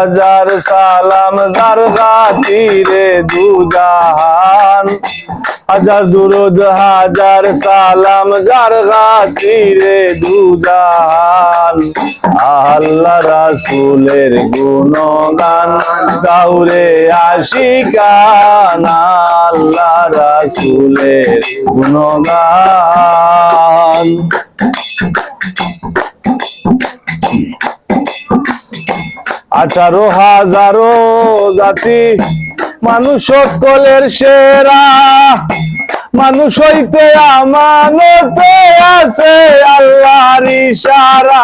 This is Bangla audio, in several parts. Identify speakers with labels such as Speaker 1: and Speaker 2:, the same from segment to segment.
Speaker 1: হাজার সালাম যার খাতিরে দুজাহান হাজার দুরুদ হাজার সালাম যার খাতিরে দুজাহান আল্লাহ রাসূলের গুণগান গাউরে আশিকান আল্লাহ রাসূলের গুণগান। 18,000 জাতি মানুষ সকলের সেরা মানুষ হইতে আমানতে আছে আল্লাহর ইশারা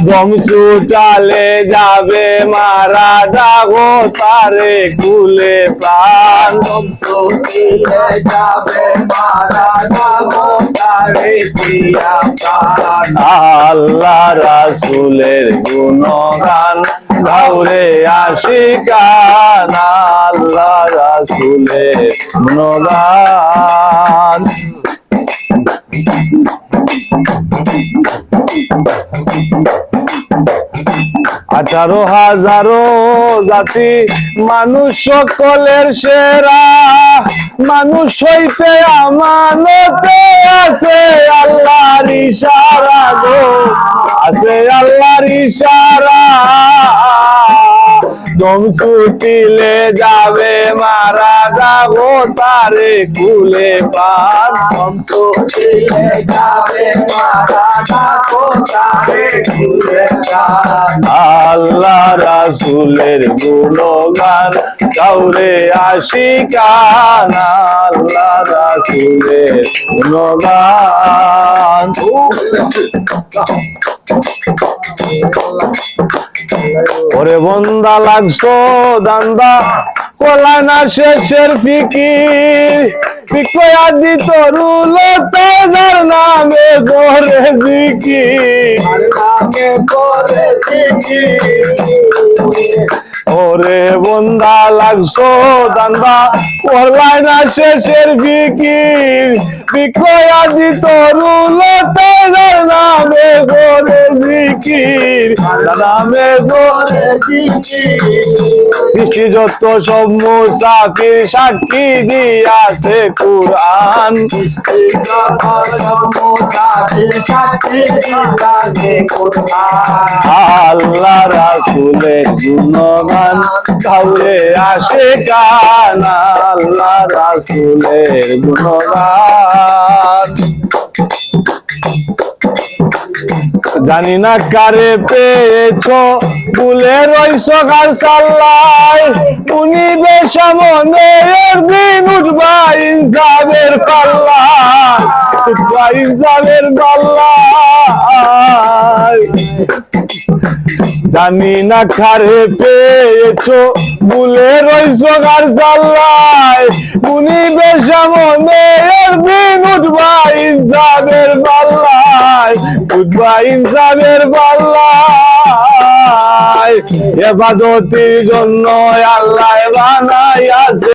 Speaker 1: দম ছুটালে যাবে মারা যাবো তারে কুলে প্রাণ দম ছুটিলে যাবে মারা যাবো তারে দিয়া প্রাণ আল্লাহ রাসূলের গুণগান গাউরে আশিকান আল্লাহ রাসূলের গুণগান। 18,000 জাতি মানুষ সকলের সেরা মানুষ হইতে আমানতে আছে আল্লাহর ইশারা গো আছে আল্লাহর ইশারা দম ছুটিলে যাবে মারা যাবো তারে কুলে পান দম ছুটিলে যাবে মারা যাবো তারে কুলে পান আল্লাহ রাসূলের গুণগান গাউরে আশিকান আল্লাহ রাসূলের গুণগান। ওরে বন্দা লাগছো দান্দা কলা না শেষের ফিকির পিকয়া দিত রুলো তার নামে করে জিকির নামে করে জিকির ওরে বন্দা লাগছো দান্দা কলা না শেষের ফিকির পিকয়া দিত রুলো তার নামে করে জিকির নামে করে জিকির সৃষ্টি যত সব মুসাফির সাক্ষী দিয়াছে কুরআন আল্লাহ রাসূলের গুণগান গাউরে আশিকান আল্লাহ রাসূলের গুণগান। জানি না কারে পেয়েছো ভুলে রইছো কার সাল্লায় উনি বেসামনে একদিন উঠবা ইনসাফের পাল্লায় উঠবা ইনসাফের পাল্লায় জানি না কারে পেয়েছো ভুলে রইছো কার সাল্লায় উনি বেসামনে একদিন উঠবা ইনসাফের পাল্লায় উঠবা ইনসাফের পাল্লায় ইবাদতের জন্য আল্লাহ বানাইয়াছে